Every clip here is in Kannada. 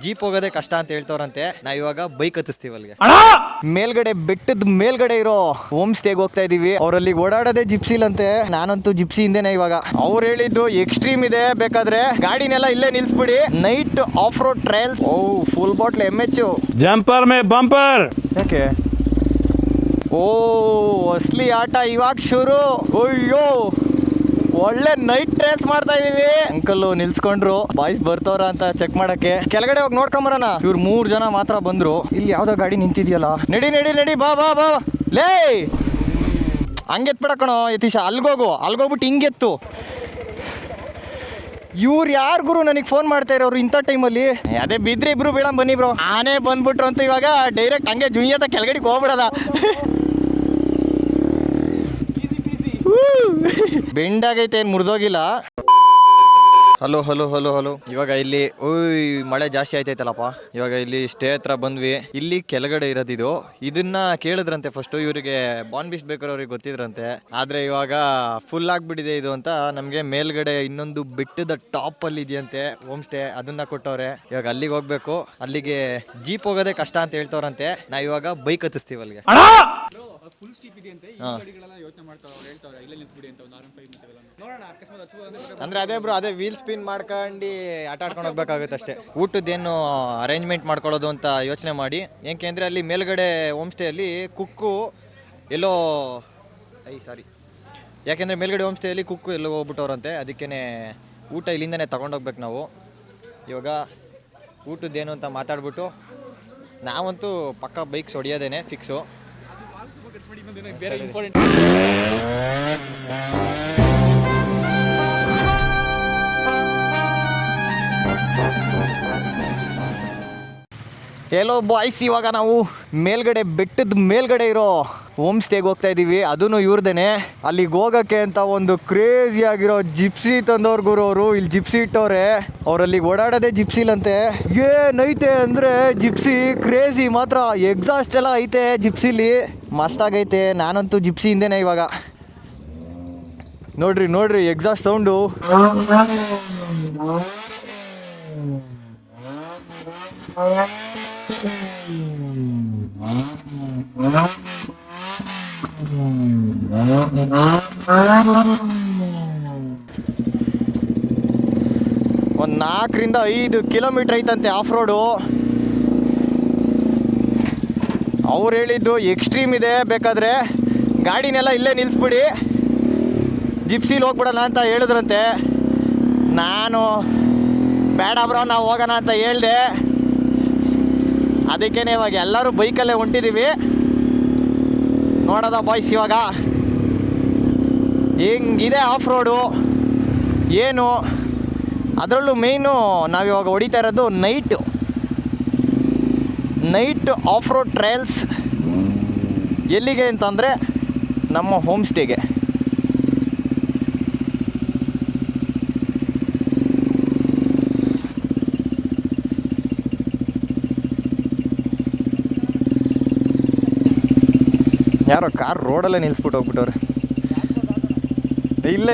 ಜೀಪ್ ಹೋಗೋದೇ ಕಷ್ಟ ಅಂತ ಹೇಳ್ತವ್ರಂತೆ. ನಾವ್ ಇವಾಗ ಬೈಕ್ ಹತ್ತಿಸ್ತೀವಿ ಅಲ್ಲಿಗೆ. ಮೇಲ್ಗಡೆ ಬೆಟ್ಟದ ಮೇಲ್ಗಡೆ ಇರೋ ಹೋಮ್ ಸ್ಟೇಗೆ ಹೋಗ್ತಾ ಇದೀವಿ. ಅವರಲ್ಲಿ ಓಡಾಡೋದೇ ಜಿಪ್ಸಿಲಂತೆ. ನಾನಂತೂ ಜಿಪ್ಸಿ ಹಿಂದೆನೆ ಇವಾಗ. ಅವ್ರು ಹೇಳಿದ್ದು ಎಕ್ಸ್ಟ್ರೀಮ್ ಇದೆ, ಬೇಕಾದ್ರೆ ಗಾಡಿನೆಲ್ಲ ಇಲ್ಲೇ ನಿಲ್ಸ್ಬಿಡಿ, ನೈಟ್ ಆಫ್ ರೋಡ್ ಟ್ರಯಲ್ಸ್. ಓ ಫುಲ್ ಬಾಟ್ಲ್ MH ಜಂಪರ್ ಮೇ ಬಂಪರ್. ಯಾಕೆ? ಓ ಅಸ್ಲಿ ಆಟ ಇವಾಗ ಶುರು. ಅಯ್ಯೋ ಒಳ್ಳೆ ನೈಟ್ ಟ್ರಯಲ್ಸ್ ಮಾಡ್ತಾ ಇದೀವಿ. ಅಂಕಲ್ ನಿಲ್ಸ್ಕೊಂಡ್ರು ಬಾಯ್ಸ್ ಬರ್ತವ್ರ ಅಂತ ಚೆಕ್ ಮಾಡಕ್ಕೆ. ಕೆಳಗಡೆ ಹೋಗಿ ನೋಡ್ಕೊಂಬರೋಣ. ಇವ್ರು 3 ಜನ ಮಾತ್ರ ಬಂದ್ರು. ಇಲ್ಲಿ ಯಾವ್ದೋ ಗಾಡಿ ನಿಂತಿದ್ಯಲ್ಲ. ನಡಿ ನಡಿ ನಡಿ, ಬಾ ಬಾ ಬಾ ಲೇ. ಹಂಗೆತ್ಬೇಡ ಕಣೋ ಯತೀಶ, ಅಲ್ಗೋಗ್ಬಿಟ್ಟು ಹಿಂಗೆತ್ತು. ಇವ್ರು ಯಾರು ಗುರು ನನಗೆ ಫೋನ್ ಮಾಡ್ತಾ ಇರೋರು ಇಂಥ ಟೈಮಲ್ಲಿ? ಅದೇ ಬಿದ್ರೆ ಇಬ್ರು ಬೇಡ ಬನ್ನಿ ಬ್ರೋ. ಆನೆ ಬಂದ್ಬಿಟ್ರು ಅಂತ ಇವಾಗ ಡೈರೆಕ್ಟ್ ಹಂಗೆ ಜುಯ್ಯತ ಕೆಳಗಡೆಗೆ ಹೋಗ್ಬಿಡದ. ಬೆಂಡಾಗೈತೆ, ಏನು ಮುರಿದೋಗಿಲ್ಲ. Hello hello hello hello. ಇವಾಗ ಇಲ್ಲಿ ಮಳೆ ಜಾಸ್ತಿ ಆಯ್ತೈತಲ್ಲಪ್ಪ. ಇವಾಗ ಇಲ್ಲಿ ಸ್ಟೇ ಹತ್ರ ಬಂದ್ವಿ. ಇಲ್ಲಿ ಕೆಳಗಡೆ ಇರೋದಿದು. ಇದನ್ನ ಕೇಳಿದ್ರಂತೆ ಫಸ್ಟ್ ಇವರಿಗೆ ಬಾನ್ ಬೀಚ್ ಬೇಕಾರವ್ರಿಗೆ ಗೊತ್ತಿದ್ರಂತೆ. ಆದ್ರೆ ಇವಾಗ ಫುಲ್ ಆಗ್ಬಿಟ್ಟಿದೆ ಇದು ಅಂತ ನಮ್ಗೆ ಮೇಲ್ಗಡೆ ಇನ್ನೊಂದು ಬೆಟ್ಟದ ಟಾಪ್ ಅಲ್ಲಿ ಇದೆಯಂತೆ ಹೋಮ್ ಸ್ಟೇ, ಅದನ್ನ ಕೊಟ್ಟವ್ರೆ. ಇವಾಗ ಅಲ್ಲಿಗೆ ಹೋಗ್ಬೇಕು. ಅಲ್ಲಿಗೆ ಜೀಪ್ ಹೋಗೋದೇ ಕಷ್ಟ ಅಂತ ಹೇಳ್ತವ್ರಂತೆ. ನಾವ್ ಇವಾಗ ಬೈಕ್ ಹತ್ತಿಸ್ತೀವಿ ಅಲ್ಲಿಗೆ. ಫುಲ್ ಸ್ಟೀಪ್ ಇದೆ ಅಂತೆ. ಈ ಗಾಡಿಗಳೆಲ್ಲ ಯೋಚನೆ ಮಾಡ್ತಾರೆ, ಅವ್ರು ಹೇಳ್ತಾರೆ ಇಲ್ಲೇ ನಿಂತ್ಬಿಡಿ ಅಂತ. ಒಂದು R15 ನೋಡೋಣ, ಅಕಸ್ಮಾತ್ ಅಂದ್ರೆ ಅದೇ ಬ್ರೋ, ಅದೇ ವೀಲ್ ಸ್ಪಿನ್ ಮಾಡ್ಕೊಂಡು ಆಟ ಆಡ್ಕೊಂಡು ಹೋಗ್ಬೇಕಾಗುತ್ತೆ ಅಷ್ಟೇ. ಊಟದ್ದೇನು ಅರೇಂಜ್ಮೆಂಟ್ ಮಾಡ್ಕೊಳ್ಳೋದು ಅಂತ ಯೋಚನೆ ಮಾಡಿ. ಏಕೆಂದ್ರೆ ಅಲ್ಲಿ ಮೇಲ್ಗಡೆ ಹೋಮ್ ಸ್ಟೇ ಅಲ್ಲಿ ಕುಕ್ಕು ಎಲ್ಲೋ ಯಾಕೆಂದ್ರೆ ಮೇಲ್ಗಡೆ ಹೋಮ್ ಸ್ಟೇ ಅಲ್ಲಿ ಕುಕ್ಕು ಎಲ್ಲೋ ಹೋಗ್ಬಿಟ್ಟವ್ರಂತೆ. ಅದಕ್ಕೇನೆ ಊಟ ಇಲ್ಲಿಂದನೇ ತಗೊಂಡೋಗ್ಬೇಕು ನಾವು. ಇವಾಗ ಊಟದ್ದೇನು ಅಂತ ಮಾತಾಡ್ಬಿಟ್ಟು ನಾವಂತೂ ಪಕ್ಕ ಬೈಕ್ಸ್ ಹೊಡಿಯೋದೇನೆ ಫಿಕ್ಸು. ಬೇರೆ ಇಂಪಾರ್ಟೆಂಟ್ ಎಲ್ಲೋ ಬಾಯ್ಸ್, ಇವಾಗ ನಾವು ಮೇಲ್ಗಡೆ ಬೆಟ್ಟದ ಮೇಲ್ಗಡೆ ಇರೋ ಹೋಮ್ ಸ್ಟೇಗೆ ಹೋಗ್ತಾ ಇದ್ದೀವಿ. ಅದೂ ಇವ್ರದೇನೆ. ಅಲ್ಲಿಗೆ ಹೋಗೋಕ್ಕೆ ಅಂತ ಒಂದು ಕ್ರೇಜಿ ಆಗಿರೋ ಜಿಪ್ಸಿ ತಂದವ್ರು ಗುರು ಅವರು. ಇಲ್ಲಿ ಜಿಪ್ಸಿ ಇಟ್ಟವ್ರೆ. ಅವರಲ್ಲಿ ಓಡಾಡೋದೇ ಜಿಪ್ಸಿಲಂತೆ. ಏನೈತೆ ಅಂದರೆ ಜಿಪ್ಸಿ ಕ್ರೇಜಿ ಮಾತ್ರ. ಎಕ್ಸಾಸ್ಟ್ ಎಲ್ಲ ಐತೆ ಜಿಪ್ಸಿಲಿ, ಮಸ್ತಾಗೈತೆ. ನಾನಂತೂ ಜಿಪ್ಸಿ ಹಿಂದೆನೆ ಇವಾಗ. ನೋಡ್ರಿ ನೋಡ್ರಿ ಎಕ್ಸಾಸ್ಟ್ ಸೌಂಡು. ಒಂದು 4ರಿಂದ 5 ಕಿಲೋಮೀಟರ್ ಐತಂತೆ ಆಫ್ ರೋಡು. ಅವ್ರು ಹೇಳಿದ್ದು ಎಕ್ಸ್ಟ್ರೀಮ್ ಇದೆ, ಬೇಕಾದ್ರೆ ಗಾಡಿನೆಲ್ಲ ಇಲ್ಲೇ ನಿಲ್ಸ್ಬಿಡಿ, ಜಿಪ್ಸಿಲಿ ಹೋಗ್ಬಿಡೋಣ ಅಂತ ಹೇಳಿದ್ರಂತೆ. ನಾನು ಬೇಡ ಬ್ರೋ ನಾವು ಹೋಗೋಣ ಅಂತ ಹೇಳಿದೆ. ಅದಕ್ಕೇನೆ ಇವಾಗ ಎಲ್ಲರೂ ಬೈಕಲ್ಲೇ ಹೊಂಟಿದ್ದೀವಿ. ನೋಡೋದ ಬಾಯ್ಸ್ ಇವಾಗ ಹೆಂಗಿದೆ ಆಫ್ ರೋಡು ಏನು. ಅದರಲ್ಲೂ ಮೇಯ್ನು ನಾವಿವಾಗ ಹೊಡಿತಾ ಇರೋದು ನೈಟ್ ಆಫ್ ರೋಡ್ ಟ್ರಯಲ್ಸ್. ಎಲ್ಲಿಗೆ ಅಂತಂದರೆ ನಮ್ಮ ಹೋಮ್ ಸ್ಟೇಗೆ. ಯಾರೋ ಕಾರ್ ರೋಡಲ್ಲೇ ನಿಲ್ಲಿಸ್ಬಿಟ್ಟು ಹೋಗ್ಬಿಟ್ಟವ್ರೆ.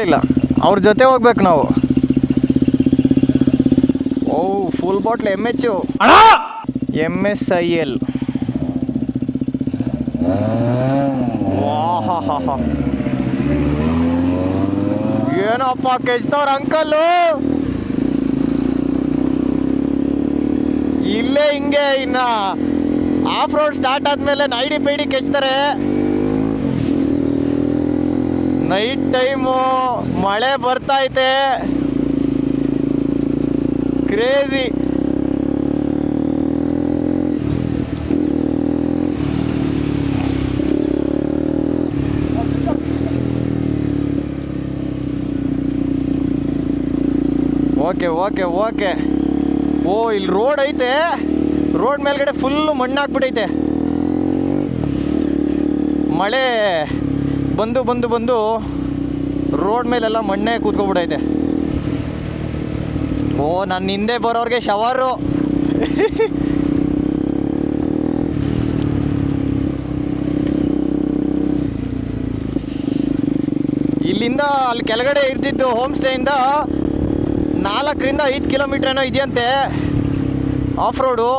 ಇಲ್ಲ ಅವ್ರ ಜೊತೆ ಹೋಗ್ಬೇಕು ನಾವು. ಓ ಫುಲ್ ಬಾಟ್ಲ್ MH MSIL. ಏನಪ್ಪ ಕೆಚ್ತವ್ರ ಅಂಕಲ್ಲು. ಇಲ್ಲೇ ಹಿಂಗೆ ಇನ್ನ ಆಫ್ ರೋಡ್ ಸ್ಟಾರ್ಟ್ ಆದ್ಮೇಲೆ ನೈಡಿ ಪೈಡಿ ಕೆಚ್ತಾರೆ. ನೈಟ್ ಟೈಮು ಮಳೆ ಬರ್ತೈತೆ, ಕ್ರೇಜಿ. Okay okay okay. ಓ ಇಲ್ಲಿ ರೋಡ್ ಐತೆ. ರೋಡ್ ಮೇಲ್ಗಡೆ ಫುಲ್ಲು ಮಣ್ಣು ಹಾಕ್ಬಿಟ್ಟೈತೆ. ಮಳೆ ಬಂದು ಬಂದು ಬಂದು ರೋಡ್ ಮೇಲೆಲ್ಲ ಮಣ್ಣೆ ಕೂತ್ಕೊಬಿಟ್ಟೈತೆ. ಓ ನನ್ನ ಹಿಂದೆ ಬರೋರಿಗೆ ಶವರು. ಇಲ್ಲಿಂದ ಅಲ್ಲಿ ಕೆಳಗಡೆ ಇರ್ತಿದ್ದು ಹೋಮ್ ಸ್ಟೇಯಿಂದ 4ರಿಂದ 5 ಕಿಲೋಮೀಟ್ರ್ ಏನೋ ಇದೆಯಂತೆ. Of road.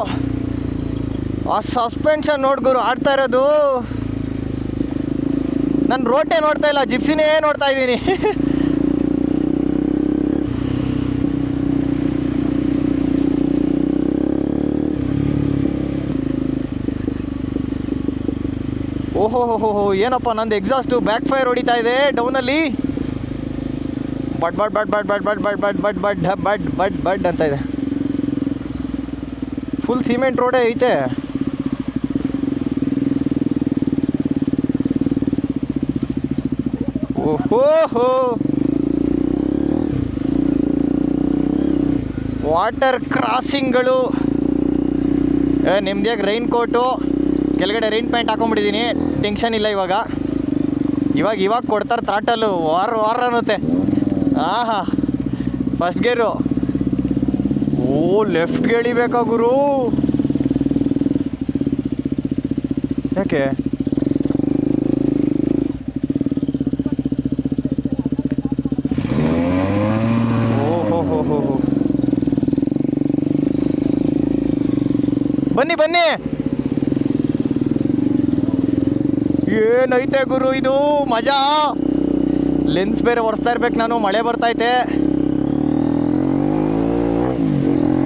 ಆ ಸಸ್ಪೆನ್ಷನ್ ನೋಡ್ಗುರು ಆಡ್ತಾ ಇರೋದು. ನಾನು ರೋಟೇ ನೋಡ್ತಾ ಇಲ್ಲ, ಜಿಪ್ಸಿನೇ ನೋಡ್ತಾ ಇದ್ದೀನಿ. ಓಹೋ ಹೋ ಹೋ, ಏನಪ್ಪ ನಂದು ಎಕ್ಸಾಸ್ಟು ಬ್ಯಾಕ್ ಫೈರ್ ಹೊಡಿತಾ ಇದೆ ಡೌನಲ್ಲಿ. ಬಡ್ ಬಡ್ ಬಡ್ ಬಡ್ ಬಡ್ ಬಡ್ ಬಡ್ ಬಡ್ ಬಡ್ ಬಡ್ ಬಡ್ ಬಡ್ ಬಡ್ ಅಂತ ಇದೆ. ಫುಲ್ ಸಿಮೆಂಟ್ ರೋಡೇ ಐತೆ. ಓಹೋ ಹೋ, ವಾಟರ್ ಕ್ರಾಸಿಂಗ್ಗಳು. ನಿಮ್ದ್ಯಾಗ ರೈನ್ ಕೋಟು, ಕೆಳಗಡೆ ರೈನ್ ಪ್ಯಾಂಟ್ ಹಾಕೊಂಡ್ಬಿಟ್ಟಿದ್ದೀನಿ, ಟೆನ್ಷನ್ ಇಲ್ಲ. ಇವಾಗ ಕೊಡ್ತಾರೆ ಥ್ರಾಟಲ್ಲು, ವಾರ ಅನ್ನುತ್ತೆ. ಆಹಾ, ಫಸ್ಟ್ ಗೇರು. ಓ, ಲೆಫ್ಟ್ಗೆ ಎಳಿಬೇಕಾ ಗುರು? ಯಾಕೆ? ಓಹೋ ಹೋ ಹೋ ಹೋ, ಬನ್ನಿ ಬನ್ನಿ. ಏನೈತೆ ಗುರು ಇದು ಮಜಾ. ಲೆನ್ಸ್ ಬೇರೆ ಒರೆಸ್ತಾ ಇರ್ಬೇಕು ನಾನು, ಮಳೆ ಬರ್ತೈತೆ.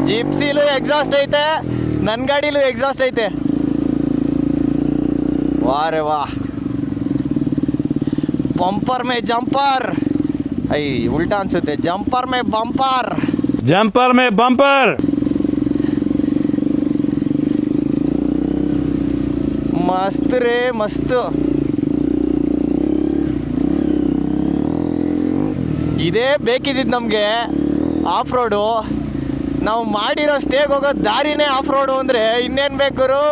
ಜಿಪ್ಸಿಲೂ ಎಕ್ಸಾಸ್ಟ್ ಐತೆ, ನನ್ನ ಗಾಡಿಲೂ ಎಕ್ಸಾಸ್ಟ್ ಐತೆ. ವಾರೆ ವಾ, ಬಂಪರ್ ಮೇ ಜಂಪರ್. ಉಲ್ಟಾ ಅನ್ಸುತ್ತೆ, ಜಂಪರ್ ಮೇ ಬಂಪರ್. जंपर में बम्पर. ಮಸ್ತ್ ರೇ ಮಸ್ತ್. ಇದೇ ಬೇಕಿದ್ದಿದ್ದು ನಮಗೆ ಆಫ್ ರೋಡು. ನಾವು ಮಾಡಿರೋ ಸ್ಟೇಗೆ ಹೋಗೋ ದಾರಿನೇ ಆಫ್ ರೋಡು ಅಂದರೆ ಇನ್ನೇನು ಬೇಕು ಗುರು?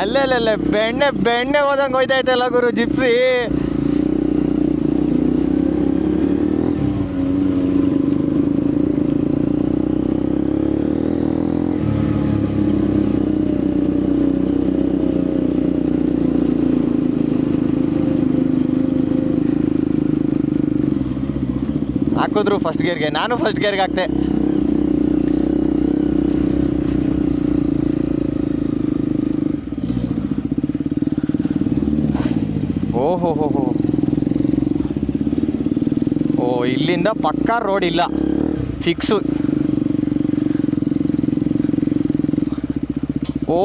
ಅಲ್ಲೆಲ್ಲ ಬೆಣ್ಣೆ ಹೋದಂಗೆ ಹೋಯ್ತಾಯ್ತಲ್ಲ ಗುರು ಜಿಪ್ಸಿ. ಹಾಕಿದ್ರು ಫಸ್ಟ್ ಗೇರ್ಗೆ, ನಾನು ಫಸ್ಟ್ ಗೇರ್ಗೆ ಹಾಕ್ತೆ. ಓಹೋ ಹೋ ಹೋ, ಓ ಇಲ್ಲಿಂದ ಪಕ್ಕಾ ರೋಡ್ ಇಲ್ಲ, ಫಿಕ್ಸು. ಓ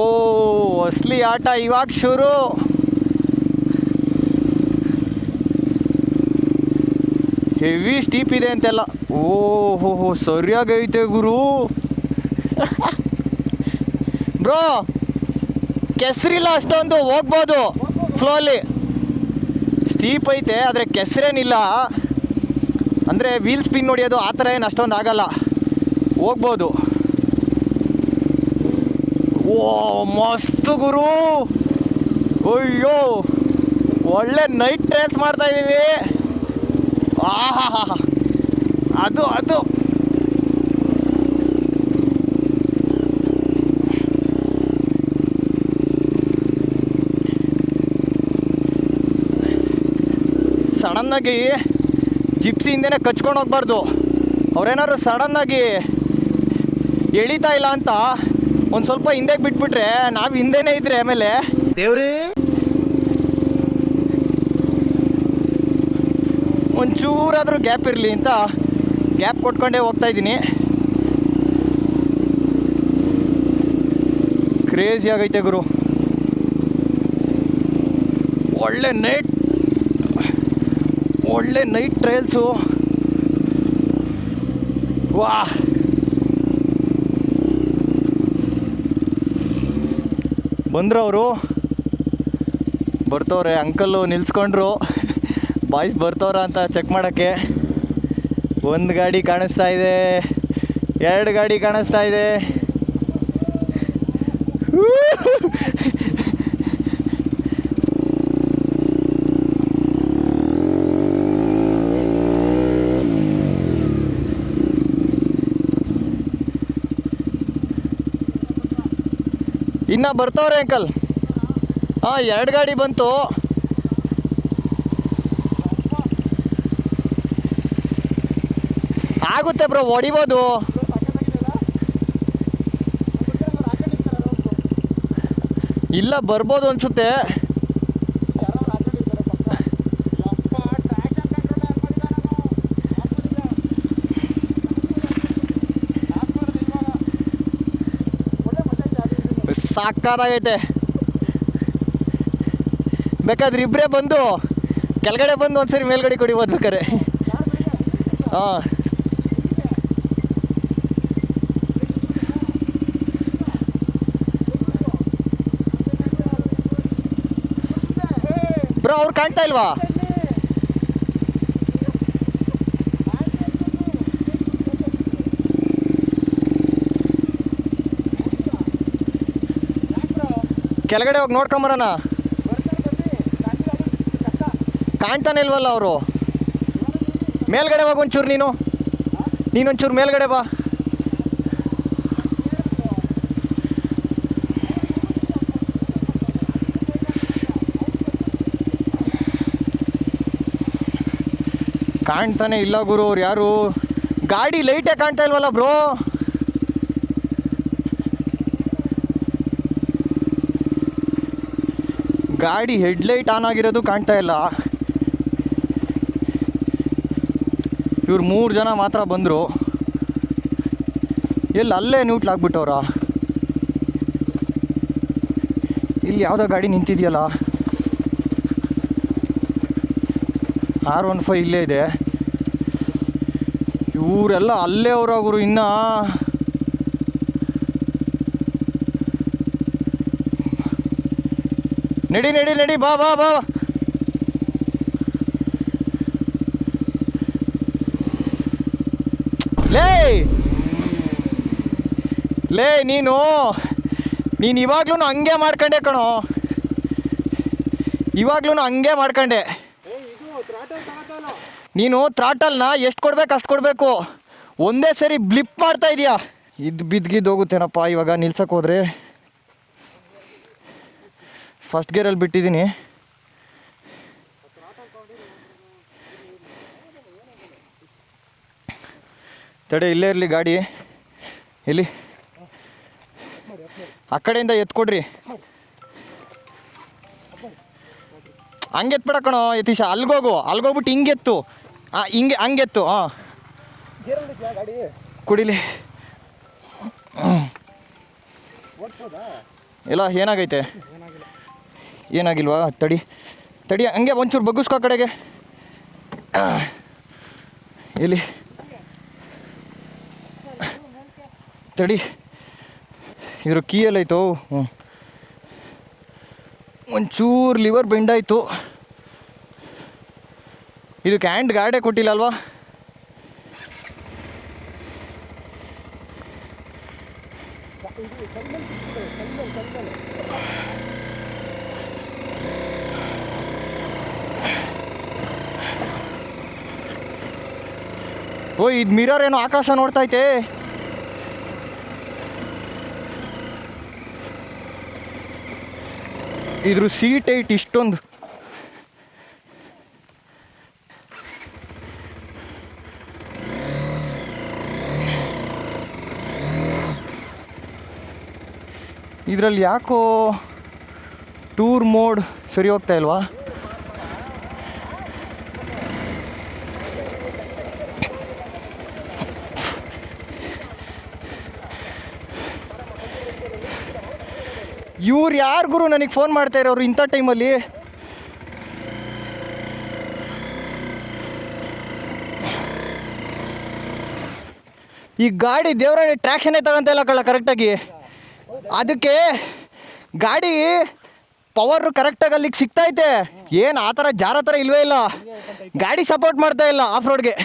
ಅಸಲಿ ಆಟ ಇವಾಗ ಶುರು. ಹೆವಿ ಸ್ಟೀಪ್ ಇದೆ ಅಂತೆಲ್ಲ. ಓಹೋ ಹೋ, ಸರಿಯಾಗೈತೆ ಗುರು. ಬ್ರೋ, ಕೆಸರಿಲ್ಲ ಅಷ್ಟೊಂದು, ಹೋಗ್ಬೋದು ಫ್ಲೋಲಿ. ಸ್ಟೀಪ್ ಐತೆ ಆದರೆ ಕೆಸರೇನಿಲ್ಲ, ಅಂದರೆ ವೀಲ್ ಸ್ಪಿನ್ ಹೊಡಿಯೋದು ಆ ಥರ ಏನು ಅಷ್ಟೊಂದು ಆಗಲ್ಲ, ಹೋಗ್ಬೋದು. ಓ ಮಸ್ತ್ ಗುರು. ಅಯ್ಯೋ, ಒಳ್ಳೆ ನೈಟ್ ಟ್ರೇಸ್ ಮಾಡ್ತಾಯಿದ್ದೀವಿ. ಆಹಾ ಹಾ ಹಾ, ಅದು ಸಡನ್ನಾಗಿ ಜಿಪ್ಸಿ ಹಿಂದೆನೇ ಕಚ್ಕೊಂಡು ಹೋಗ್ಬಾರ್ದು. ಅವ್ರೇನಾದ್ರು ಸಡನ್ನಾಗಿ ಎಳಿತಾ ಇಲ್ಲ ಅಂತ ಒಂದು ಸ್ವಲ್ಪ ಹಿಂದೆಗೆ ಬಿಟ್ಬಿಟ್ರೆ ನಾವು ಹಿಂದೆನೇ ಇದ್ರೆ ಆಮೇಲೆ ದೇವ್ರೇ ಒಂಚೂರಾದರೂ ಗ್ಯಾಪ್ ಇರಲಿ ಅಂತ ಗ್ಯಾಪ್ ಕೊಟ್ಕೊಂಡೇ ಹೋಗ್ತಾ ಇದ್ದೀನಿ. ಕ್ರೇಜಿ ಆಗೈತೆ ಗುರು. ಒಳ್ಳೆ ನೈಟ್ ಟ್ರೈಲ್ಸು. ವಾ, ಬಂದ್ರವರು, ಬರ್ತವ್ರೆ. ಅಂಕಲ್ಲು ನಿಲ್ಸ್ಕೊಂಡ್ರು, ಬಾಯ್ಸ್ ಬರ್ತವ್ರ ಅಂತ ಚೆಕ್ ಮಾಡೋಕ್ಕೆ. ಒಂದು ಗಾಡಿ ಕಾಣಿಸ್ತಾ ಇದೆ, 2 ಗಾಡಿ ಕಾಣಿಸ್ತಾ ಇದೆ. ಇನ್ನು ಬರ್ತವ್ರೆ ಅಂಕಲ್. ಹಾಂ, 2 ಗಾಡಿ ಬಂತು. ಆಗುತ್ತೆ ಬ್ರೋ, ಹೊಡಿಬೋದು. ಇಲ್ಲ ಬರ್ಬೋದು ಅನ್ಸುತ್ತೆ. ಸಾಕಾಗೈತೆ. ಬೇಕಾದ್ರೆ ಇಬ್ಬರೇ ಬಂದು ಕೆಳಗಡೆ ಬಂದು ಒಂದ್ಸರಿ ಮೇಲ್ಗಡೆ ಕುಡಿಬೋದು ಬೇಕಾರೆ. ಹಾಂ ಬ್ರೋ, ಅವ್ರು ಕಾಣ್ತಾ ಇಲ್ವಾ? ಕೆಳಗಡೆ ಹೋಗಿ ನೋಡ್ಕೊಂಬರೋಣ. ಕಾಣ್ತಾನೆ ಇಲ್ವಲ್ಲ ಅವರು. ಮೇಲ್ಗಡೆ ಹೋಗಿ ಒಂಚೂರು ನೀನೊಂಚೂರು ಮೇಲ್ಗಡೆ ಬಾ. ಕಾಣ್ತಾನೆ ಇಲ್ಲ ಗುರು ಅವ್ರು ಯಾರು. ಗಾಡಿ ಲೈಟೇ ಕಾಣ್ತಾ ಇಲ್ವಲ್ಲ ಬ್ರೋ. ಗಾಡಿ ಹೆಡ್ಲೈಟ್ ಆನ್ ಆಗಿರೋದು ಕಾಣ್ತಾ ಇಲ್ಲ. ಇವ್ರು 3 ಜನ ಮಾತ್ರ ಬಂದರು. ಎಲ್ಲಿ ಅಲ್ಲೇ ನ್ಯೂಟ್ಲಾಗ್ಬಿಟ್ಟವ್ರ. ಇಲ್ಲಿ ಯಾವುದೋ ಗಾಡಿ ನಿಂತಿದೆಯಲ್ಲ, R15 ಇಲ್ಲೇ ಇದೆ. ಇವರೆಲ್ಲ ಅಲ್ಲೇ ಅವರಾಗರು. ಇನ್ನು ನಡಿ ಬಾ ಬಾ ಬಾ. ಲೇ ನೀನು ಇವಾಗ್ಲೂ ಹಂಗೆ ಮಾಡ್ಕೊಂಡೆ ಕಣೋ. ಇವಾಗ್ಲೂ ಹಂಗೆ ಮಾಡ್ಕೊಂಡೆ. ನೀನು ಥ್ರಾಟಲ್ನ ಎಷ್ಟು ಕೊಡ್ಬೇಕು ಅಷ್ಟು ಕೊಡಬೇಕು. ಒಂದೇ ಸರಿ ಬ್ಲಿಪ್ ಮಾಡ್ತಾ ಇದೀಯಾ. ಇದು ಬಿದ್ದಿದ್ದು ಹೋಗುತ್ತೇನಪ್ಪ ಇವಾಗ ನಿಲ್ಸಕ್ಕೆ ಹೋದ್ರೆ. ಫಸ್ಟ್ ಗೇರಲ್ಲಿ ಬಿಟ್ಟಿದ್ದೀನಿ. ತಡೆ, ಇಲ್ಲೇ ಇರಲಿ ಗಾಡಿ. ಇಲ್ಲಿ ಆ ಕಡೆಯಿಂದ ಎತ್ಕೊಡ್ರಿ. ಹಂಗೆ ಎತ್ಬೇಡ ಕಣೋ ಯತೀಶ. ಅಲ್ಗೋಗ್ಬಿಟ್ಟು ಹಿಂಗೆತ್ತು. ಹಂಗೆತ್ತು. ಹಾಂ ಕುಡಿಲಿ. ಇಲ್ಲ ಏನಾಗೈತೆ? ಏನಾಗಿಲ್ವಾ? ತಡಿ ಹಂಗೆ ಒಂಚೂರು ಬಗ್ಗಿಸ್ಕೋ ಕಡೆಗೆ. ಇಲ್ಲಿ ತಡಿ, ಇದ್ರ ಕೀ ಎಲ್ಲೈತು? ಒಂಚೂರು ಲಿವರ್ ಬೆಂಡ್ ಆಯಿತು. ಇದಕ್ಕೆ ಹ್ಯಾಂಡ್ ಗಾರ್ಡೇ ಕೊಟ್ಟಿಲ್ಲ ಅಲ್ವಾ? ಓ, ಇದು ಮಿರರ್ ಏನೋ ಆಕಾಶ ನೋಡ್ತೈತೆ. ಇದ್ರ ಸೀಟ್ ಐಟ್ ಇಷ್ಟೊಂದು. ಇದರಲ್ಲಿ ಯಾಕೋ ಟೂರ್ ಮೋಡ್ ಸರಿ ಹೋಗ್ತಾ ಇಲ್ವಾ? ಇವ್ರು ಯಾರು ಗುರು ನನಗೆ ಫೋನ್ ಮಾಡ್ತಾ ಇರೋರು ಇಂಥ ಟೈಮಲ್ಲಿ? ಈ ಗಾಡಿ ದೇವರ ಟ್ರ್ಯಾಕ್ಷನ್ನೇ ತಗೊಂತ ಇಲ್ಲ ಕಳ್ಳ ಕರೆಕ್ಟಾಗಿ. ಅದಕ್ಕೆ ಗಾಡಿ ಪವರು ಕರೆಕ್ಟಾಗಿ ಅಲ್ಲಿಗೆ ಸಿಗ್ತೈತೆ. ಏನು ಆ ಥರ ಜಾರ ಥರ ಇಲ್ವೇ ಇಲ್ಲ. ಗಾಡಿ ಸಪೋರ್ಟ್ ಮಾಡ್ತಾ ಇಲ್ಲ ಆಫ್ ರೋಡ್ಗೆ.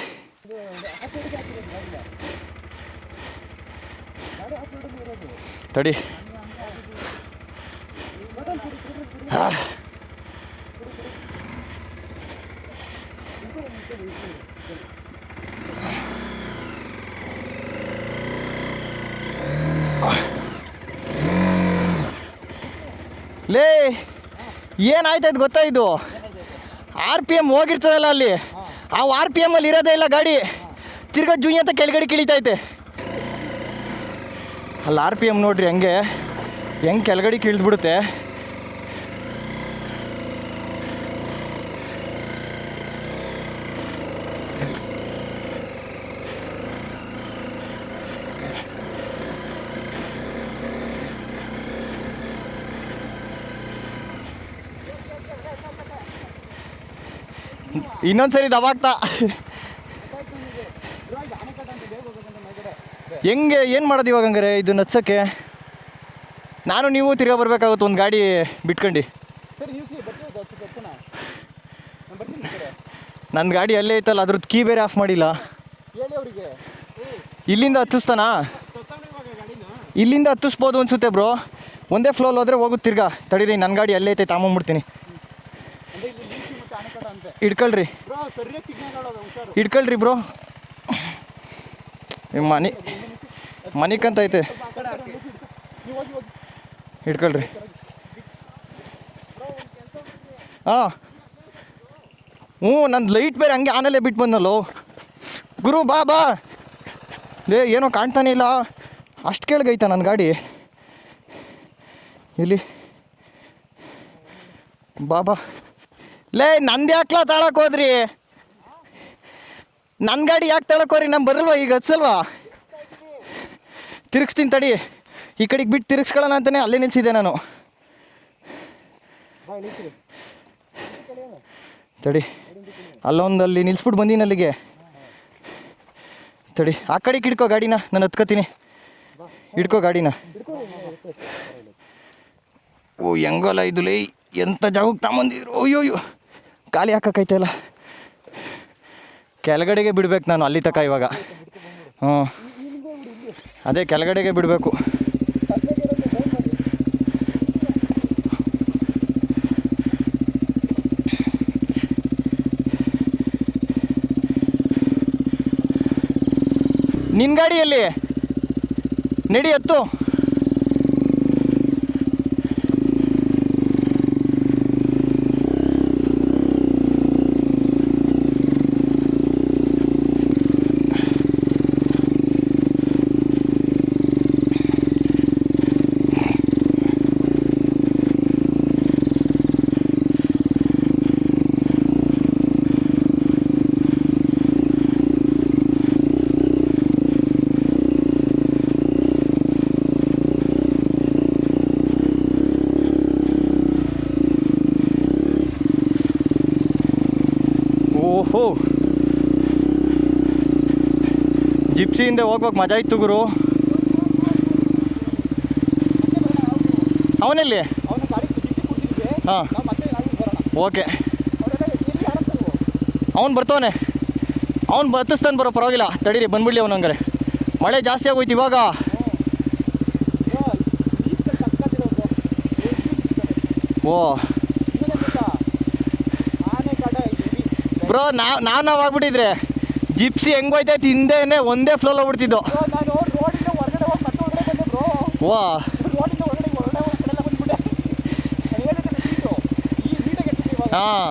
ತಡಿ, ಲೇ ಏನಾಯ್ತೈತೆ ಗೊತ್ತಾ? ಇದು RPM ಹೋಗಿರ್ತದಲ್ಲ ಅಲ್ಲಿ, ಆ RPM ಅಲ್ಲಿ ಇರೋದೇ ಇಲ್ಲ ಗಾಡಿ. ತಿರ್ಗಾ ಜುಯ್ ಅಂತ ಕೆಳಗಡೆ ಕಿಳಿತೈತೆ. ಅಲ್ಲಿ RPM ನೋಡ್ರಿ ಹಂಗೆ ಹೆಂಗೆ ಕೆಳಗಡೆ ಕಿಳಿದ್ಬಿಡುತ್ತೆ. ಇನ್ನೊಂದ್ಸರಿ ದಬಾಗ್ತಾ ಹೆಂಗೆ ಏನು ಮಾಡೋದು ಇವಾಗ ಹಂಗಾರೆ ಇದನ್ನ ಹಚ್ಚೋಕ್ಕೆ? ನಾನು ನೀವು ತಿರ್ಗಾ ಬರಬೇಕಾಗುತ್ತೆ ಒಂದು ಗಾಡಿ ಬಿಟ್ಕೊಂಡು. ನನ್ನ ಗಾಡಿ ಅಲ್ಲೇ ಐತಲ್ಲ, ಅದ್ರದ್ದು ಕೀ ಬೇರೆ ಆಫ್ ಮಾಡಿಲ್ಲ. ಇಲ್ಲಿಂದ ಹತ್ತಿಸ್ತಾನಾ? ಇಲ್ಲಿಂದ ಹತ್ತಿಸ್ಬೋದು ಅನ್ಸುತ್ತೆ ಬ್ರೋ. ಒಂದೇ ಫ್ಲೋಲ್ ಹೋದರೆ ಹೋಗುತ್ತೆ ತಿರ್ಗಾ. ತಡೀರಿ, ನನ್ನ ಗಾಡಿ ಅಲ್ಲೇ ಐತೆ, ತಾಂಬಂಬಿಡ್ತೀನಿ. ಇಡ್ಕೊಳ್ರಿ ಇಡ್ಕೊಳ್ರಿ ಬ್ರೋ. ಮನಿಕಂತ ಐತೆ, ಹಿಡ್ಕೊಳ್ರಿ. ಹಾಂ ಹ್ಞೂ, ನಂದು ಲೈಟ್ ಬೇರೆ ಹಂಗೆ ಆನಲ್ಲೇ ಬಿಟ್ಟು ಬಂದಲ್ಲೋ ಗುರು. ಬಾ ಬಾ ಲೇ, ಏನೋ ಕಾಣ್ತಾನೆ ಇಲ್ಲ, ಅಷ್ಟು ಕೆಳಗೈತ ನನ್ನ ಗಾಡಿ. ಇಲ್ಲಿ ಬಾ ಬಾ ಲೇ, ನಂದು ಯಾಕ್ಲಾ ತಾಳಕ್ಕೆ ಹೋದ್ರಿ? ನನ್ನ ಗಾಡಿ ಯಾಕೆ ತಾಳಕ್ಕೋರಿ? ನಮ್ಮ ಬರಲ್ವಾ ಈಗ ಹಚ್ಚಲ್ವಾ? ತಿರುಗಿಸ್ತೀನಿ ತಡಿ, ಈ ಕಡೆಗೆ ಬಿಟ್ಟು ತಿರುಗಿಸ್ಕೊಳ್ಳೋಣ ಅಂತಲೇ ಅಲ್ಲೇ ನಿಲ್ಸಿದ್ದೆ ನಾನು. ತಡಿ, ಅಲ್ಲಿ ನಿಲ್ಸ್ಬಿಟ್ಟು ಬಂದೀನಿ ಅಲ್ಲಿಗೆ. ತಡಿ, ಆ ಕಡೆಗೆ ಹಿಡ್ಕೋ ಗಾಡಿನ, ನಾನು ಹತ್ಕೋತೀನಿ. ಹಿಡ್ಕೋ ಗಾಡಿನ. ಓ ಹೆಂಗಲ್ಲ ಇದು ಲೈ, ಎಂಥ ಜಾಗಕ್ಕೆ ತಗೊಂಬಂದಿದ್ರು. ಅಯ್ಯೋಯ್ಯೋ, ಖಾಲಿ ಹಾಕಕ್ಕೈತಲ್ಲ. ಕೆಳಗಡೆಗೆ ಬಿಡ್ಬೇಕು ನಾನು ಅಲ್ಲಿ ತನಕ ಇವಾಗ. ಹ್ಞೂ, ಅದೇ ಕೆಳಗಡೆಗೆ ಬಿಡಬೇಕು. ನಿನ್ನ ಗಾಡಿಯಲ್ಲಿ ನಡಿ, ಹತ್ತು. ಓಹೋ, ಜಿಪ್ಸಿಯಿಂದ ಹೋಗ್ಬೇಕು, ಮಜಾ ಇತ್ತು ಗುರು. ಅವನಲ್ಲಿ ಹಾಂ, ಓಕೆ. ಅವ್ನು ಬರ್ತವನೆ, ಅವ್ನು ಬತ್ತಿಸ್ತಾನೆ ಬರೋ, ಪರವಾಗಿಲ್ಲ. ತಡೀರಿ, ಬಂದ್ಬಿಡ್ಲಿ ಅವನು. ಹಂಗಾರೆ ಮಳೆ ಜಾಸ್ತಿ ಆಗೋಯ್ತು ಇವಾಗ. ಓ ಬ್ರೋ, ನಾವು ಆಗ್ಬಿಟ್ಟಿದ್ರೆ ಜಿಪ್ಸಿ ಹೆಂಗೋಯ್ತೈತೆ ಹಿಂದೆನೇ ಒಂದೇ ಫ್ಲೋಲ್ ಹೋಗ್ಬಿಡ್ತಿದ್ದು. ವಾ, ಹಾಂ,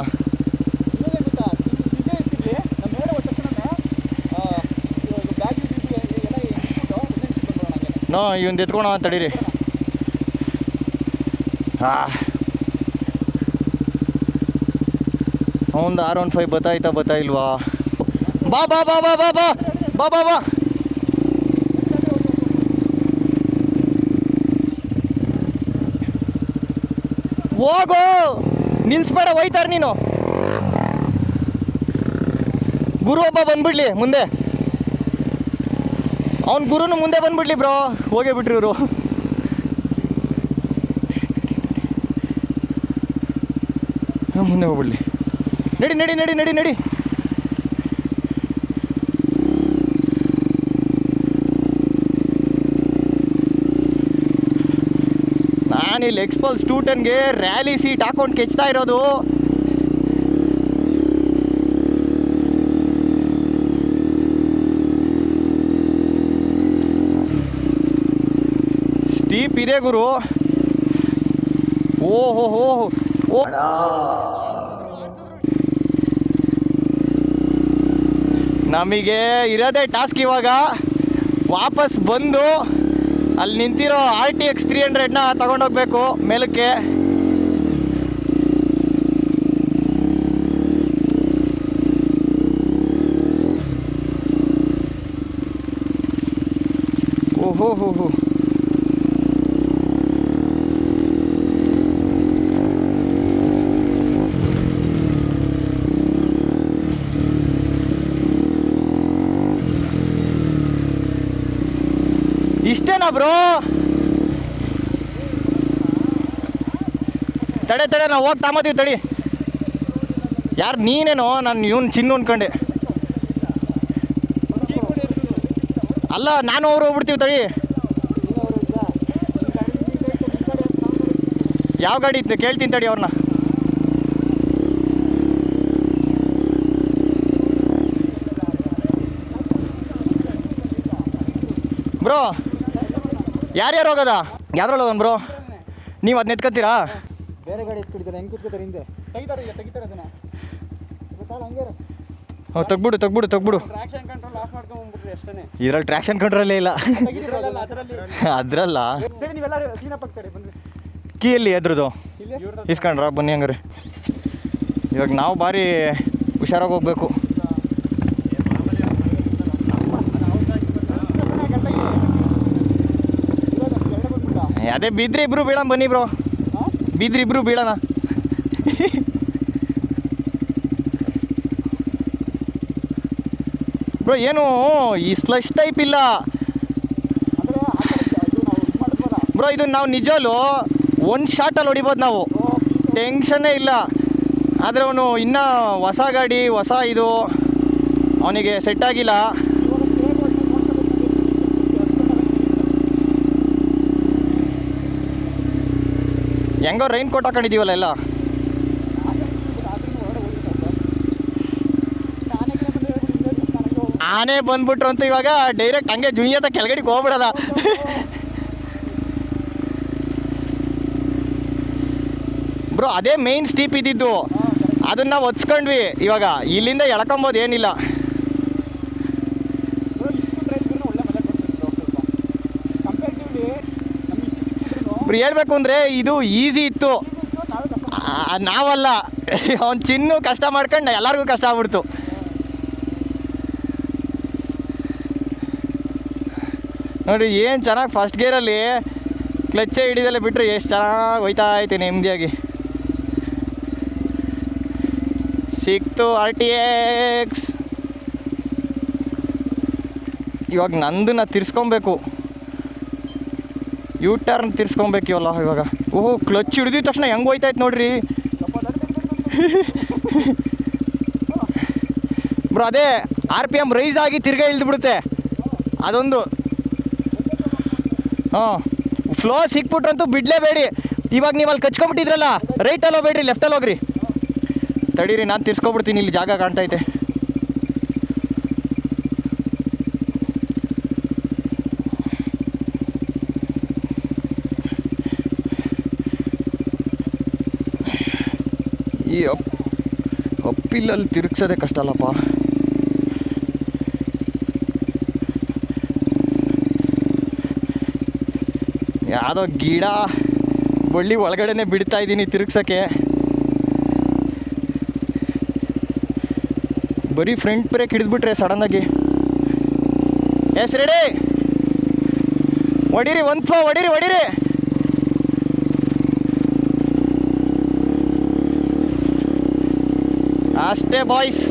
ನೋ ಇವಂದು ಎತ್ಕೊಳ ತಡೀರಿ. ಹಾಂ, ಅವನು R15 ಬತ್ತಾ ಇಲ್ವಾ? ಬಾ ಬಾ ಬಾ ಬಾ ಬಾ ಬಾ ಬಾ ಬಾ ಬಾ. ಹೋಗು, ನಿಲ್ಸ್ಬೇಡ, ಹೋಯ್ತಾರ ನೀನು. ಗುರು ಒಬ್ಬ ಬಂದ್ಬಿಡ್ಲಿ ಮುಂದೆ, ಅವ್ನ ಗುರುನು ಮುಂದೆ ಬಂದ್ಬಿಡ್ಲಿ ಬ್ರೋ. ಹೋಗೇ ಬಿಟ್ರಿ ಇವರು. ಮುಂದೆ ಹೋಗ್ಬಿಡ್ಲಿ. ನಡಿ ನಡಿ ನಡಿ ನಡಿ ನಡಿ. ನಾನಿಲ್ಲಿ ಎಕ್ಸ್ಪಲ್ಸ್ 210ಗೆ ರ್ಯಾಲಿ ಸೀಟ್ ಹಾಕೊಂಡು ಕೆಚ್ತಾ ಇರೋದು. ಸ್ಟೀಪ್ ಇದೆ ಗುರು. ಓಹೋ ಹೋ ಓ, ನಮಗೆ ಇರೋದೇ ಟಾಸ್ಕ್ ಇವಾಗ ವಾಪಸ್ ಬಂದು ಅಲ್ಲಿ ನಿಂತಿರೋ RTX 300ನ ತಗೊಂಡೋಗ್ಬೇಕು ಮೇಲಕ್ಕೆ. ಓಹೋ ಹೋ ಹೋ ಇಷ್ಟೇನಾ ಬ್ರೋ? ತಡೆ ನಾವು ಹೋಗಿ ತಾಮತೀವಿ ತಡಿ. ಯಾರು ನೀನೇನೋ? ನಾನು ಇವನು ಚಿನ್ನು ಅನ್ಕೊಂಡೆ. ಅಲ್ಲ ನಾನು ಅವರು ಹೋಗ್ಬಿಡ್ತೀವಿ ತಡಿ. ಯಾವ ಗಾಡಿ ಇತ್ತು ಕೇಳ್ತೀನಿ ತಡಿ ಅವ್ರನ್ನ. ಬ್ರೋ ಯಾರ್ಯಾರು ಹೋಗೋದ? ಯಾವ್ದ್ರಲ್ಲಿ ಹೋಗೋಣ ಬ್ರೋ? ನೀವು ಅದನ್ನ ಎತ್ಕೊತೀರಾ? ಬೇರೆ ಗಾಡಿ ಎತ್ಕೊಡ್ತಾರೆ, ಹೆಂಗೆ ಕೂತ್ಕೋತಾರೆ ಹಿಂದೆ? ತೆಗಿತಾರೆ ಅದನ್ನ. ಹಂಗೆ ತೆಗ್ಬಿಡು ಟ್ರಾಕ್ಷನ್ ಕಂಟ್ರೋಲ್ ಆಫ್ ಮಾಡ್ಕೊಂಡ್ಬಿಟ್ರಿ ಅಷ್ಟೇ. ಇದ್ರಲ್ಲಿ ಟ್ರ್ಯಾಕ್ಷನ್ ಕಂಟ್ರೋಲೇ ಇಲ್ಲ. ಅದ್ರಲ್ಲ ಸರಿ, ನೀವೆಲ್ಲ ಕ್ಲೀನಪ್ ಆಗ್ತಾರೆ ಬಂದ್ರಿ. ಕೀಯಲ್ಲಿ ಎದ್ರದ್ದು ಇಸ್ಕೊಂಡ್ರ? ಬನ್ನಿ ಹಂಗಾರೆ. ಇವಾಗ ನಾವು ಭಾರಿ ಹುಷಾರಾಗಿ ಹೋಗ್ಬೇಕು. ಅದೇ ಬಿದ್ರಿ ಇಬ್ರು ಬೀಳೋಣ ಬನ್ನಿ ಬ್ರೋ. ಬಿದ್ರಿ ಇಬ್ರು ಬೀಳೋಣ. ಬ್ರೋ ಏನು ಈ ಸ್ಲಶ್ ಟೈಪ್ ಇಲ್ಲ ಬ್ರೋ. ಇದು ನಾವು ನಿಜವಲ್ಲೂ ಒಂದು ಶಾರ್ಟಲ್ಲಿ ಹೊಡಿಬೋದು ನಾವು, ಟೆನ್ಷನ್ನೇ ಇಲ್ಲ. ಆದರೆ ಅವನು ಇನ್ನೂ ಹೊಸ ಗಾಡಿ, ಹೊಸ ಇದು, ಅವನಿಗೆ ಸೆಟ್ ಆಗಿಲ್ಲ. ಹೆಂಗೋ ರೈನ್ ಕೋಟ್ ಹಾಕೊಂಡಿದ್ದೀವಲ್ಲ ಎಲ್ಲ. ಆನೆ ಬಂದ್ಬಿಟ್ರು ಅಂತ ಇವಾಗ ಡೈರೆಕ್ಟ್ ಹಂಗೆ ಜುಯ್ಯತ ಕೆಳಗಡೆಗೆ ಹೋಗ್ಬಿಡದ. ಬ್ರೋ ಅದೇ ಮೇನ್ ಸ್ಟೀಪ್ ಇದ್ದಿದ್ದು, ಅದನ್ನ ನಾವು ಒತ್ಸ್ಕೊಂಡ್ವಿ. ಇವಾಗ ಇಲ್ಲಿಂದ ಎಳ್ಕೊಂಬೋದು ಏನಿಲ್ಲ. ಬ್ರೋ ಹೇಳ್ಬೇಕು ಅಂದರೆ ಇದು ಈಸಿ ಇತ್ತು, ನಾವಲ್ಲ. ಅವ್ನು ಚಿನ್ನು ಕಷ್ಟ ಮಾಡ್ಕೊಂಡು ಎಲ್ಲರಿಗೂ ಕಷ್ಟ ಆಗ್ಬಿಡ್ತು. ನೋಡಿ ಏನು ಚೆನ್ನಾಗಿ ಫಸ್ಟ್ ಗೇರಲ್ಲಿ ಕ್ಲಚ್ಚೇ ಹಿಡಿದಲ್ಲೇ ಬಿಟ್ಟರೆ ಎಷ್ಟು ಚೆನ್ನಾಗಿ ಹೋಯ್ತಾ ಐತೆ ನೆಮ್ಮದಿಯಾಗಿ. ಸಿಕ್ತು RTX. ಇವಾಗ ನಂದನ್ನ ತಿರ್ಸ್ಕೊಬೇಕು, U-ಟರ್ನ್ ತಿರ್ಸ್ಕೊಬೇಕು ಇವಲ್ಲ ಇವಾಗ. ಓಹೋ ಕ್ಲಚ್ ಹಿಡಿದಿದ ತಕ್ಷಣ ಹೆಂಗೆ ಹೋಯ್ತಾಯ್ತು ನೋಡ್ರಿ ಬ್ರೋ. ಅದೇ RPM ರೈಸ್ ಆಗಿ ತಿರ್ಗಾ ಇಳಿದ್ಬಿಡುತ್ತೆ ಅದೊಂದು. ಹಾಂ ಫ್ಲೋ ಸಿಕ್ಬಿಟ್ರಂತೂ ಬಿಡಲೇಬೇಡಿ. ಇವಾಗ ನೀವು ಅಲ್ಲಿ ಕಚ್ಕೊಂಬಿಟ್ಟಿದ್ರಲ್ಲ, ರೈಟಲ್ಲಿ ಹೋಗ್ಬೇಡ್ರಿ, ಲೆಫ್ಟಲ್ಲಿ ಹೋಗ್ರಿ. ತಡೀರಿ ನಾನು ತಿರ್ಸ್ಕೊಬಿಡ್ತೀನಿ, ಇಲ್ಲಿ ಜಾಗ ಕಾಣ್ತೈತೆ. ಈ ಅಪ್ಪಿಲ್ಲಲ್ಲಿ ತಿರುಗ್ಸೋದೇ ಕಷ್ಟ ಅಲ್ಲಪ್ಪ. ಯಾವುದೋ ಗಿಡ ಬಳ್ಳಿ ಒಳಗಡೆನೆ ಬಿಡ್ತಾ ಇದ್ದೀನಿ ತಿರುಗ್ಸೋಕ್ಕೆ. ಬರೀ ಫ್ರಂಟ್ ಬ್ರೇಕ್ ಹಿಡಿದ್ಬಿಟ್ರೆ ಸಡನ್ನಾಗಿ. ಎಸ್ ರೆಡಿ, ಹೊಡೀರಿ ಒಂದು ಫ್ಲೋ, ಹೊಡೀರಿ. ಅಷ್ಟೇ ಬಾಯ್ಸ್.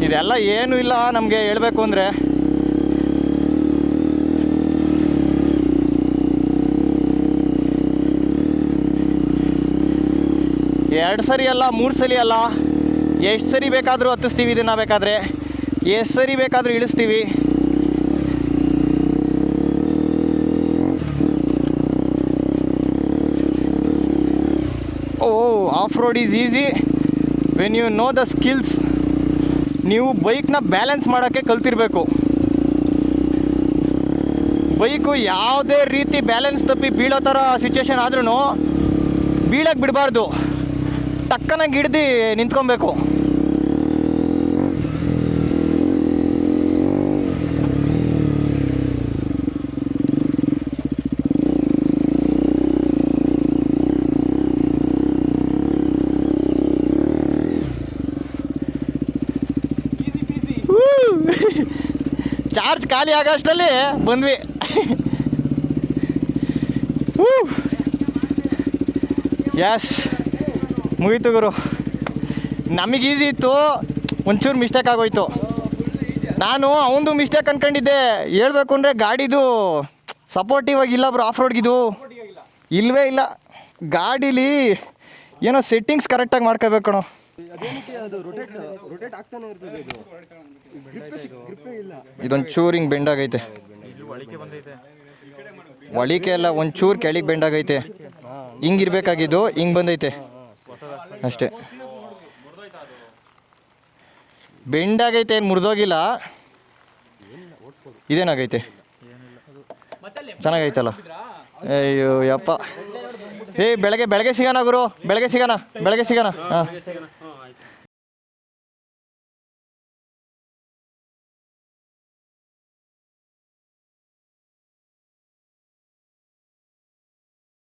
ಇದೆಲ್ಲ ಏನೂ ಇಲ್ಲ ನಮಗೆ ಹೇಳಬೇಕು ಅಂದರೆ. ಎರಡು ಸರಿ ಅಲ್ಲ, 3 ಸಲ ಅಲ್ಲ, ಎಷ್ಟು ಸರಿ ಬೇಕಾದರೂ ಹತ್ತಿಸ್ತೀವಿ ಇದನ್ನು. ಬೇಕಾದರೆ ಎಷ್ಟು ಸರಿ ಬೇಕಾದರೂ ಇಳಿಸ್ತೀವಿ. Off road is easy when you know the skills. ನೀವು ಬೈಕ್ನ ಬ್ಯಾಲೆನ್ಸ್ ಮಾಡೋಕ್ಕೆ ಕಲ್ತಿರಬೇಕು. ಬೈಕು ಯಾವುದೇ ರೀತಿ ಬ್ಯಾಲೆನ್ಸ್ ತಪ್ಪಿ ಬೀಳೋ ಥರ ಸಿಚುವೇಶನ್ ಆದ್ರೂ ಬೀಳಕ್ಕೆ ಬಿಡಬಾರ್ದು. ಟಕ್ಕನಾಗಿ ಹಿಡ್ದು ನಿಂತ್ಕೊಬೇಕು. ಚಾರ್ಜ್ ಖಾಲಿ ಆಗೋಷ್ಟರಲ್ಲಿ ಬಂದ್ವಿ. ಎಸ್ ಮುಗೀತು ಗುರು. ನಮಗೆ ಈಸಿ ಇತ್ತು, ಒಂಚೂರು ಮಿಸ್ಟೇಕ್ ಆಗೋಯ್ತು. ನಾನು ಅವನದು ಮಿಸ್ಟೇಕ್ ಅನ್ಕೊಂಡಿದ್ದೆ. ಹೇಳ್ಬೇಕು ಅಂದರೆ ಗಾಡಿದು ಸಪೋರ್ಟಿವ್ ಆಗಿಲ್ಲ ಬ್ರೋ. ಆಫ್ ರೋಡ್ಗಿದು ಇಲ್ಲವೇ ಇಲ್ಲ. ಗಾಡೀಲಿ ಏನೋ ಸೆಟ್ಟಿಂಗ್ಸ್ ಕರೆಕ್ಟಾಗಿ ಮಾಡ್ಕೋಬೇಕು ಕಣೋ. ಇದೊಂಚೂರು ಹಿಂಗೆ ಬೆಂಡಾಗೈತೆ. ಒಳಿಕೆ ಎಲ್ಲ ಒಂಚೂರು ಕೆಳಗೆ ಬೆಂಡಾಗೈತೆ. ಹಿಂಗಿರ್ಬೇಕಾಗಿದ್ದು ಹಿಂಗೆ ಬಂದೈತೆ ಅಷ್ಟೇ. ಬೆಂಡಾಗೈತೆ, ಏನು ಮುರಿದೋಗಿಲ್ಲ. ಇದೇನಾಗೈತೆ? ಚೆನ್ನಾಗೈತಲ್ಲ. ಅಯ್ಯೋ ಯಪ್ಪ. ಬೆಳಗ್ಗೆ ಸಿಗೋಣ ಗುರು, ಬೆಳಗ್ಗೆ ಸಿಗೋಣ. ಹಾಂ.